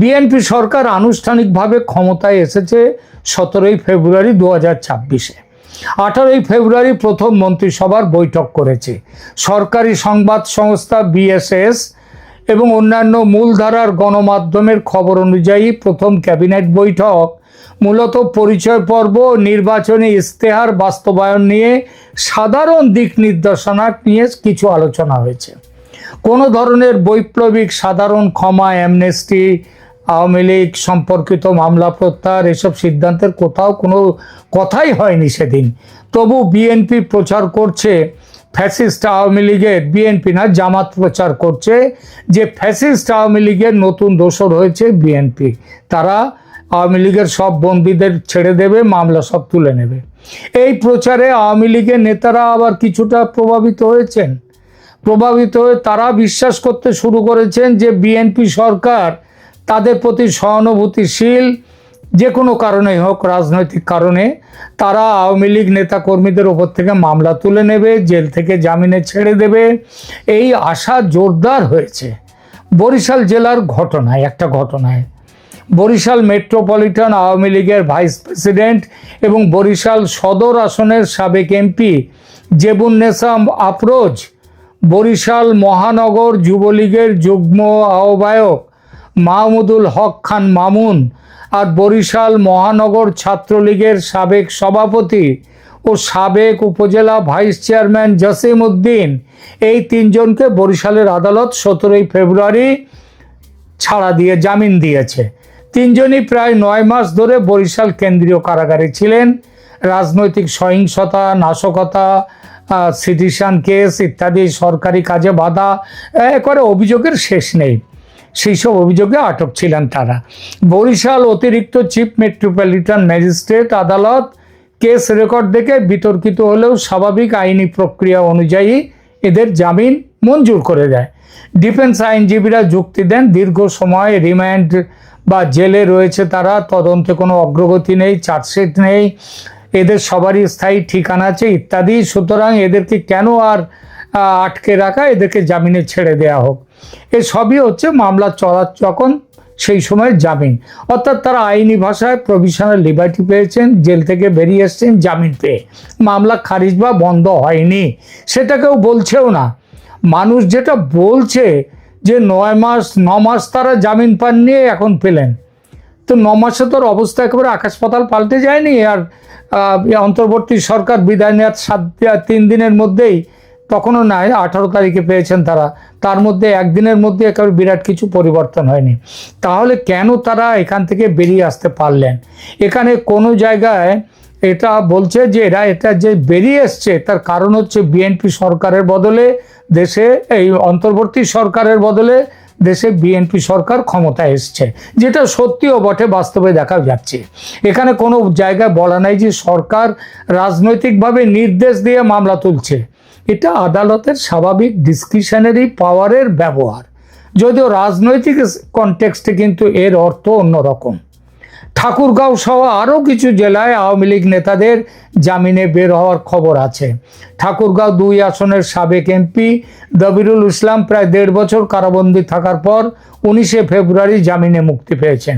BNP সরকার আনুষ্ঠানিকভাবে ক্ষমতায় এসেছে 17ই ফেব্রুয়ারি 2026-এ। 18ই ফেব্রুয়ারি প্রথম মন্ত্রিসভার বৈঠক করেছে। সরকারি সংবাদ সংস্থা বিএসএস এবং অন্যান্য মূলধারার গণমাধ্যমের খবর অনুযায়ী প্রথম ক্যাবিনেট বৈঠক মূলত পরিচয় পর্ব, নির্বাচনী ইশতেহার বাস্তবায়ন নিয়ে সাধারণ দিক নির্দেশনা নিয়ে কিছু আলোচনা হয়েছে। কোনো ধরনের বৈপ্লবিক সাধারণ ক্ষমা, অ্যামনেস্টি, আওয়ামী লীগ সম্পর্কিত মামলা প্রত্যাহার এসব সিদ্ধান্তের কোথাও কোনো কথাই হয়নি সেদিন। তবু বিএনপি প্রচার করছে ফ্যাসিস্ট আওয়ামী লীগের, বিএনপি না জামাত প্রচার করছে যে ফ্যাসিস্ট আওয়ামী লীগের নতুন দোসর হয়েছে বিএনপি। তারা আওয়ামী লীগের সব বন্দীদের ছেড়ে দেবে, মামলা সব তুলে নেবে। এই প্রচারে আওয়ামী লীগের নেতারা আবার কিছুটা প্রভাবিত হয়ে তারা বিশ্বাস করতে শুরু করেছেন যে বিএনপি সরকার তাদের প্রতি সহানুভূতিশীল, যে কোনো কারণেই হোক, রাজনৈতিক কারণে তারা আওয়ামী লীগ নেতাকর্মীদের ওপর থেকে মামলা তুলে নেবে, জেল থেকে জামিনে ছেড়ে দেবে। এই আশা জোরদার হয়েছে বরিশাল জেলার একটা ঘটনায়। বরিশাল মেট্রোপলিটন আওয়ামী লীগের ভাইস প্রেসিডেন্ট এবং বরিশাল সদর আসনের সাবেক এমপি জেবুন্নেসা আফরোজ, বরিশাল মহানগর যুবলীগের যুগ্ম আহ্বায়ক মাহমুদুল হক খান মামুন আর বরিশাল মহানগর ছাত্রলীগের সাবেক সভাপতি ও সাবেক উপজেলা ভাইস চেয়ারম্যান জসিম উদ্দিন, এই তিনজনকে বরিশালের আদালত 17ই ফেব্রুয়ারি জামিন দিয়েছে। তিনজনই প্রায় 9 মাস ধরে বরিশাল কেন্দ্রীয় কারাগারে ছিলেন। রাজনৈতিক সহিংসতা, নাশকতা, সিটিশন কেস ইত্যাদি সরকারি কাজে বাধা, করে অভিযোগের শেষ নেই। সেই সব অভিযোগে আটক ছিলেন তারা। বরিশাল অতিরিক্ত চিফ মেট্রোপলিটন ম্যাজিস্ট্রেট আদালত কেস রেকর্ড দেখে বিতর্কিত হলেও স্বাভাবিক আইনি প্রক্রিয়া অনুযায়ী এদের জামিন মঞ্জুর করে দেয়। ডিফেন্স আইনজীবীরা যুক্তি দেন, দীর্ঘ সময় রিমান্ড বা জেলে রয়েছে তারা, তদন্তে কোনো অগ্রগতি নেই, চার্জশিট নেই, এদের সবারই স্থায়ী ঠিকানা আছে ইত্যাদি। সুতরাং এদেরকে কেন আর আটকে রাখা, এদেরকে জামিনে ছেড়ে দেওয়া হোক। সবই হচ্ছে মামলা যখন সেই সময় জামিন, অর্থাৎ তারা আইনি ভাষায় প্রভিশনাল লিবার্টি পেয়েছেন, জেল থেকে বেরিয়ে এসছেন জামিন পেয়ে। মামলা খারিজ বা বন্ধ হয়নি, সেটা কেউ বলছেও না। মানুষ যেটা বলছে যে 9 মাস তারা জামিন পাননি, এখন পেলেন। তো 9 মাসে তোর অবস্থা একেবারে আকাশ পাতাল পাল্টে যায়নি। আর অন্তর্বর্তী সরকার বিদায় নেওয়ার 3 দিনের মধ্যেই, তখনও নয়, 18 তারিখে পেয়েছেন তারা, তার মধ্যে একদিনের মধ্যে একেবারে বিরাট কিছু পরিবর্তন হয়নি। তাহলে কেন তারা এখান থেকে বেরিয়ে আসতে পারলেন? এখানে কোনো জায়গায় এটা বলছে যে এটা যে বেরিয়ে এসছে তার কারণ হচ্ছে বিএনপি সরকারের বদলে দেশে, এই অন্তর্বর্তী সরকারের বদলে দেশে বিএনপি সরকার ক্ষমতায় এসছে, যেটা সত্যিও বটে, বাস্তবে দেখা যাচ্ছে। এখানে কোনো জায়গায় বলা নাই যে সরকার রাজনৈতিকভাবে নির্দেশ দিয়ে মামলা তুলছে। এটা আদালতের স্বাভাবিক ডিসক্রিশনারি পাওয়ারের ব্যবহার, যদিও রাজনৈতিক কনটেক্সটে কিন্তু এর অর্থ অন্যরকম। ঠাকুরগাঁও সহ আরও কিছু জেলায় আওয়ামী লীগ নেতাদের জামিনে বের হওয়ার খবর আছে। ঠাকুরগাঁও 2 আসনের সাবেক এমপি দবিরুল ইসলাম প্রায় 1.5 বছর কারাবন্দী থাকার পর 19শে ফেব্রুয়ারি জামিনে মুক্তি পেয়েছেন।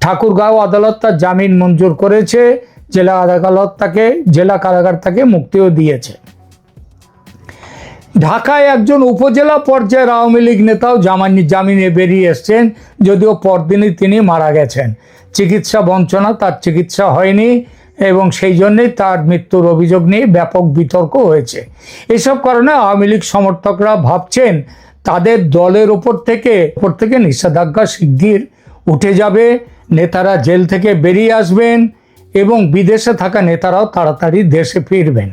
ঠাকুরগাঁও আদালত তার জামিন মঞ্জুর করেছে, জেলা কারাগার তাকে মুক্তিও দিয়েছে। ঢাকায় একজন উপজেলা পর্যায়ের আওয়ামী লীগ নেতাও জামিনে বেরিয়ে এসছেন, যদিও পরদিনই তিনি মারা গেছেন। চিকিৎসা বঞ্চনা, তার চিকিৎসা হয়নি এবং সেই জন্যই তার মৃত্যুর অভিযোগ নিয়ে ব্যাপক বিতর্ক হয়েছে। এসব কারণে আওয়ামী লীগ সমর্থকরা ভাবছেন তাদের দলের ওপর থেকে নিষেধাজ্ঞা শিগগির উঠে যাবে, নেতারা জেল থেকে বেরিয়ে আসবেন এবং বিদেশে থাকা নেতারাও তাড়াতাড়ি দেশে ফিরবেন।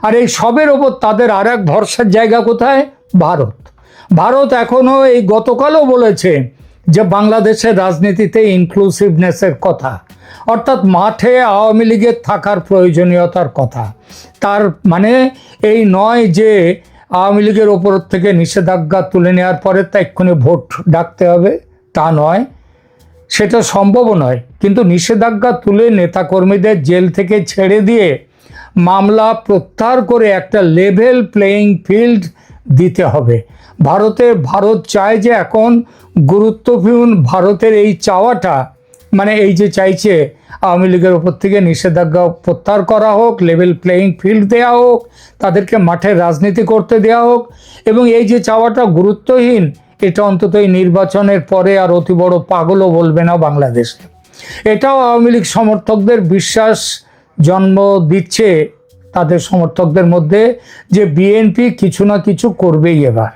আর এই সবের ওপর তাদের আর এক ভরসার জায়গা কোথায়? ভারত এখনও এই গতকালও বলেছে যে বাংলাদেশের রাজনীতিতে ইনক্লুসিভনেসের কথা, অর্থাৎ মাঠে আওয়ামী লীগের থাকার প্রয়োজনীয়তার কথা। তার মানে এই নয় যে আওয়ামী লীগের ওপর থেকে নিষেধাজ্ঞা তুলে নেওয়ার পরে তা এক্ষুনি ভোট ডাকতে হবে, তা নয়, সেটা সম্ভবও নয়। কিন্তু নিষেধাজ্ঞা তুলে নেতাকর্মীদের জেল থেকে ছেড়ে দিয়ে মামলা প্রত্যাহার করে একটা লেভেল প্লেয়িং ফিল্ড দিতে হবে। ভারত চায় যে এখন গুরুত্বপূর্ণ ভারতের এই চাওয়াটা, মানে এই যে চাইছে আওয়ামী লীগের ওপর থেকে নিষেধাজ্ঞা প্রত্যাহার করা হোক, লেভেল প্লেয়িং ফিল্ড দেওয়া হোক, তাদেরকে মাঠে রাজনীতি করতে দেওয়া হোক, এবং এই যে চাওয়াটা গুরুত্বহীন, এটা অন্তত এই নির্বাচনের পরে আর অতি বড় পাগলও বলবে না বাংলাদেশে। এটাও আওয়ামী লীগ সমর্থকদের বিশ্বাস জন্ম দিচ্ছে তাদের সমর্থকদের মধ্যে যে বিএনপি কিছু না কিছু করবেই এবার।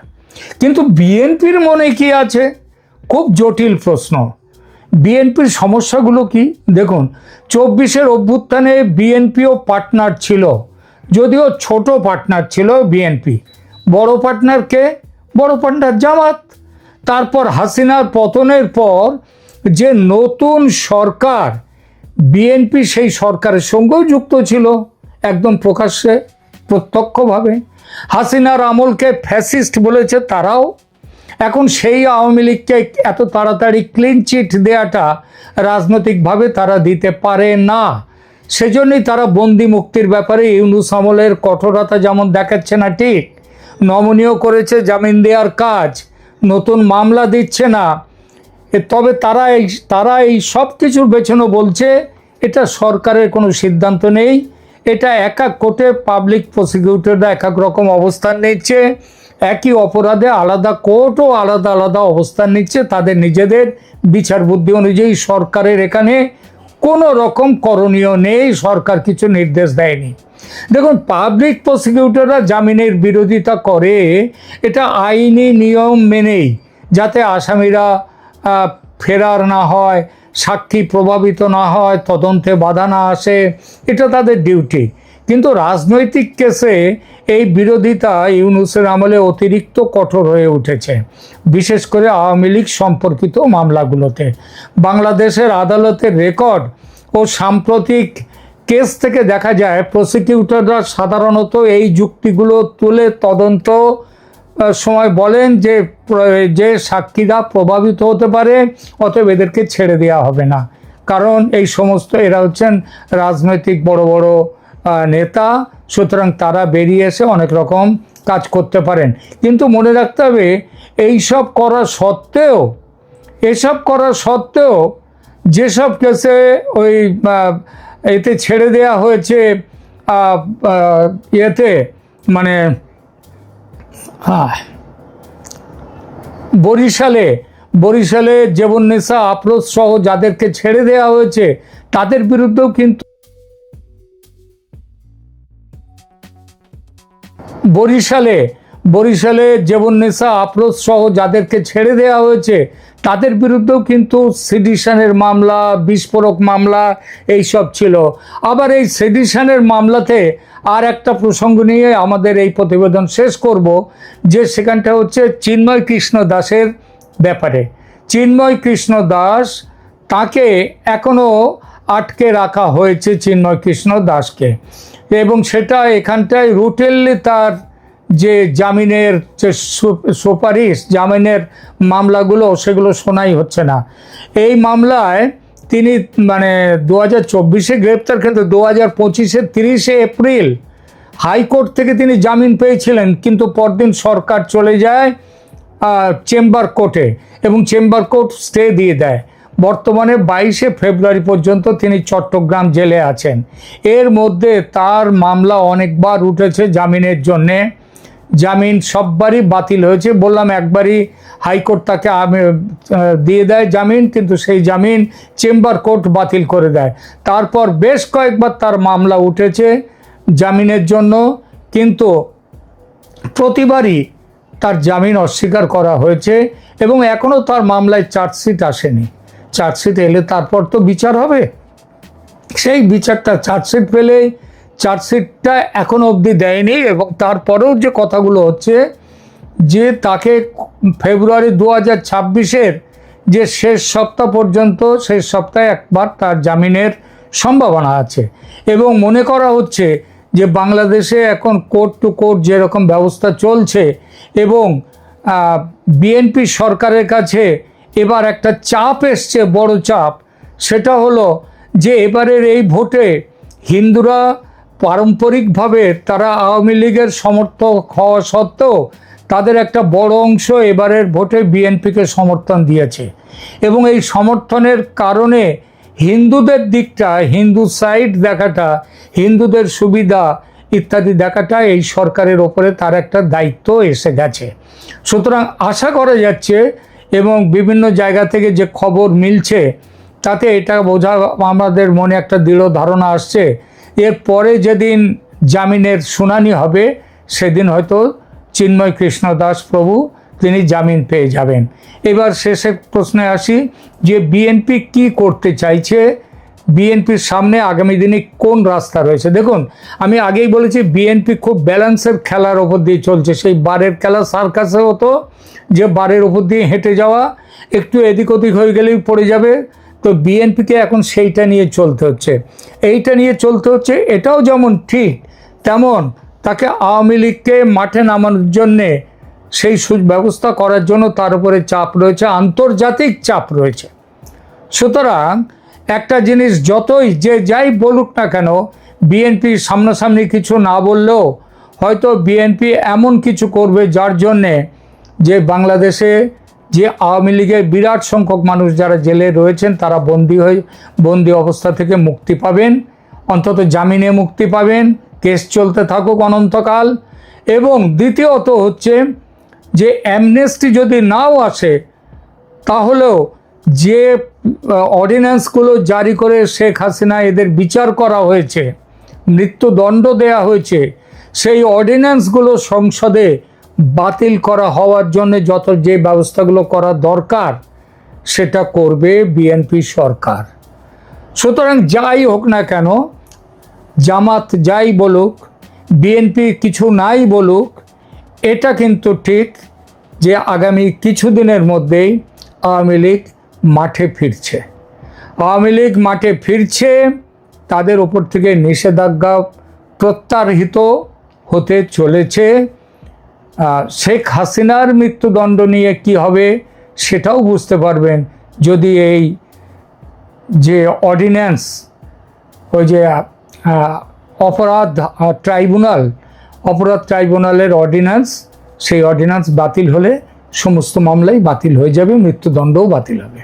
কিন্তু বিএনপির মনে কি আছে, খুব জটিল প্রশ্ন। বিএনপির সমস্যাগুলো কি দেখুন, 24-এর অভ্যুত্থানে বিএনপিও পার্টনার ছিল, যদিও ছোট পার্টনার ছিল বিএনপি। বড় পার্টনার কে? বড় পার্টনার জামাত। তারপর হাসিনার পতনের পর যে নতুন সরকার, বিএনপি সেই সরকারের সঙ্গেও যুক্ত ছিল একদম প্রকাশ্যে প্রত্যক্ষভাবে। হাসিনার আমলকে ফ্যাসিস্ট বলেছে তারাও। এখন সেই আওয়ামী লীগকে এত তাড়াতাড়ি ক্লিন চিট দেওয়াটা রাজনৈতিকভাবে তারা দিতে পারে না। সেজন্যই তারা বন্দি মুক্তির ব্যাপারে ইউনূস আমলের কঠোরতা যেমন দেখাচ্ছে না, ঠিক নমনীয় করেছে জামিন দেওয়ার কাজ, নতুন মামলা দিচ্ছে না। তবে তারা এই সব কিছুর পেছনে বলছে এটা সরকারের কোনো সিদ্ধান্ত নেই, এটা এক এক কোর্টে পাবলিক প্রসিকিউটররা এক এক রকম অবস্থান নিচ্ছে, একই অপরাধে আলাদা কোর্টও আলাদা আলাদা অবস্থান নিচ্ছে তাদের নিজেদের বিচার বুদ্ধি অনুযায়ী। সরকারের এখানে কোনো রকম করণীয় নেই, সরকার কিছু নির্দেশ দেয়নি। দেখুন, পাবলিক প্রসিকিউটররা জামিনের বিরোধিতা করে এটা আইনি নিয়ম মেনেই, যাতে আসামিরা ফেরার না হয়, সাক্ষী প্রভাবিত না হয়, তদন্তে বাধা না আসে, এটা তাদের ডিউটি। কিন্তু রাজনৈতিক কেসে এই বিরোধিতা ইউনূসের আমলে অতিরিক্ত কঠোর হয়ে উঠেছে, বিশেষ করে আওয়ামী লীগ সম্পর্কিত মামলাগুলোতে। বাংলাদেশের আদালতের রেকর্ড ও সাম্প্রতিক কেস থেকে দেখা যায় প্রসিকিউটররা সাধারণত এই যুক্তিগুলো তুলে তদন্ত সময় বলেন যে সাক্ষীরা প্রভাবিত হতে পারে, অতএব এদেরকে ছেড়ে দেওয়া হবে না, কারণ এই সমস্ত এরা হচ্ছেন রাজনৈতিক বড় বড় নেতা, সুতরাং তারা বেরিয়ে এসে অনেক রকম কাজ করতে পারেন। কিন্তু মনে রাখতে হবে এসব করা সত্ত্বেও যেসব কেসে ওই এতে ছেড়ে দেওয়া হয়েছে, ইয়েতে মানে বরিশালে জেবুন্নেসা আফরোজ সহ যাদেরকে ছেড়ে দেওয়া হয়েছে তাদের বিরুদ্ধেও কিন্তু বরিশালে জেবুন্নেসা আফরোজ সহ যাদেরকে ছেড়ে দেওয়া হয়েছে তাদের বিরুদ্ধেও কিন্তু সেডিশনের মামলা, বিস্ফোরক মামলা এইসব ছিল। আবার এই সেডিশনের মামলাতে আর একটা প্রসঙ্গ নিয়ে আমাদের এই প্রতিবেদন শেষ করব, যে সেখানটা হচ্ছে চিন্ময় কৃষ্ণ দাসের ব্যাপারে। চিন্ময় কৃষ্ণ দাস, তাকে এখনও আটকে রাখা হয়েছে চিন্ময় কৃষ্ণ দাসকে, এবং সেটা এখানটায় রুটেনলি তার যে জামিনের যে সুপারিশ, জামিনের মামলাগুলো সেগুলো শোনাই হচ্ছে না। এই মামলায় তিনি 2024-এ গ্রেপ্তার, কিন্তু 2025-এর 30শে এপ্রিল হাইকোর্ট থেকে তিনি জামিন পেয়েছিলেন, কিন্তু পরদিন সরকার চলে যায় চেম্বার কোর্টে এবং চেম্বার কোর্ট স্টে দিয়ে দেয়। বর্তমানে 22শে ফেব্রুয়ারি পর্যন্ত তিনি চট্টগ্রাম জেলে আছেন। এর মধ্যে তার মামলা অনেকবার উঠেছে জামিনের জন্যে, জামিন সববারই বাতিল হয়েছে। বললাম একবারই হাইকোর্ট তাকে দিয়ে দেয় জামিন, কিন্তু সেই জামিন চেম্বার কোর্ট বাতিল করে দেয়। তারপর বেশ কয়েকবার তার মামলা উঠেছে জামিনের জন্য, কিন্তু প্রতিবারই তার জামিন অস্বীকার করা হয়েছে এবং এখনও তার মামলায় চার্জশিট আসেনি। চার্জশিট এলে তারপর তো বিচার হবে, সেই বিচারটা চার্জশিট পেলেই, চার্জশিটটা এখনও অবধি দেয়নি। এবং তারপরেও যে কথাগুলো হচ্ছে যে তাকে ফেব্রুয়ারি 2026-এর যে শেষ সপ্তাহ পর্যন্ত, শেষ সপ্তাহে একবার তার জামিনের সম্ভাবনা আছে। এবং মনে করা হচ্ছে যে বাংলাদেশে এখন কোর্ট টু কোর্ট যেরকম ব্যবস্থা চলছে, এবং বিএনপি সরকারের কাছে এবার একটা চাপ এসছে, বড় চাপ, সেটা হলো যে এবারের এই ভোটে হিন্দুরা পারম্পরিকভাবে তারা আওয়ামী লীগের সমর্থক হওয়া সত্ত্বেও তাদের একটা বড় অংশ এবারের ভোটে বিএনপিকে সমর্থন দিয়েছে এবং এই সমর্থনের কারণে হিন্দুদের দিকটা, হিন্দু সাইড দেখাটা, হিন্দুদের সুবিধা ইত্যাদি দেখাটা এই সরকারের ওপরে তার একটা দায়িত্ব এসে গেছে। সুতরাং আশা করা যাচ্ছে এবং বিভিন্ন জায়গা থেকে যে খবর মিলছে তাতে এটা বোঝা, আমাদের মনে একটা দৃঢ় ধারণা আসছে এরপরে যেদিন জামিনের শুনানি হবে সেদিন হয়তো চিন্ময় কৃষ্ণ দাস প্রভু তিনি জামিন পেয়ে যাবেন। এবার শেষের প্রশ্নে আসি যে বিএনপি কি করতে চাইছে, বিএনপির সামনে আগামী দিনে কোন রাস্তা রয়েছে। দেখুন, আমি আগেই বলেছি বিএনপি খুব ব্যালেন্সের খেলার ওপর দিয়ে চলছে। সেই বারের খেলা সার্কাসে হতো যে বারের ওপর দিয়ে হেঁটে যাওয়া, একটু এদিক ওদিক হয়ে গেলেই পড়ে যাবে। তো বিএনপিকে এখন সেইটা নিয়ে চলতে হচ্ছে, এইটা নিয়ে চলতে হচ্ছে। এটাও যেমন ঠিক তেমন তাকে আওয়ামী লীগকে মাঠে নামানোর জন্যে সেই ব্যবস্থা করার জন্য তার উপরে চাপ রয়েছে, আন্তর্জাতিক চাপ রয়েছে। সুতরাং একটা জিনিস যতই যে যাই বলুক না কেন, বিএনপি সামনাসামনি কিছু না বললেও হয়তো বিএনপি এমন কিছু করবে যার জন্যে যে বাংলাদেশে যে আওয়ামী লীগের বিরাট সংখ্যক মানুষ যারা জেলে রয়েছেন তারা বন্দি অবস্থা থেকে মুক্তি পাবেন, অন্তত জামিনে মুক্তি পাবেন, কেস চলতে থাকুক অনন্তকাল। এবং দ্বিতীয়ত হচ্ছে যে অ্যামনেস্টি যদি নাও আসে তাহলেও যে অর্ডিন্যান্সগুলো জারি করে শেখ হাসিনা এদের বিচার করা হয়েছে, মৃত্যুদণ্ড দেয়া হয়েছে, সেই অর্ডিন্যান্সগুলো সংসদে বাতিল করা হওয়ার জন্য যে ব্যবস্থাগুলো করা দরকার সেটা করবে বিএনপি সরকার। সুতরাং যাই হোক না কেন, জামাত যাই বলুক, বিএনপি কিছু নাই বলুক, এটা কিন্তু ঠিক যে আগামী কিছুদিনের মধ্যেই আওয়ামী লীগ মাঠে ফিরছে। আওয়ামী লীগ মাঠে ফিরছে, তাদের ওপর থেকে নিষেধাজ্ঞা প্রত্যাহৃত হতে চলেছে। শেখ হাসিনার মৃত্যুদণ্ড নিয়ে কি হবে সেটাও বুঝতে পারবেন যদি এই যে অর্ডিন্যান্স, ওই যে অপরাধ ট্রাইব্যুনালের অর্ডিন্যান্স, সেই অর্ডিন্যান্স বাতিল হলে সমস্ত মামলাই বাতিল হয়ে যাবে, মৃত্যুদণ্ডও বাতিল হবে।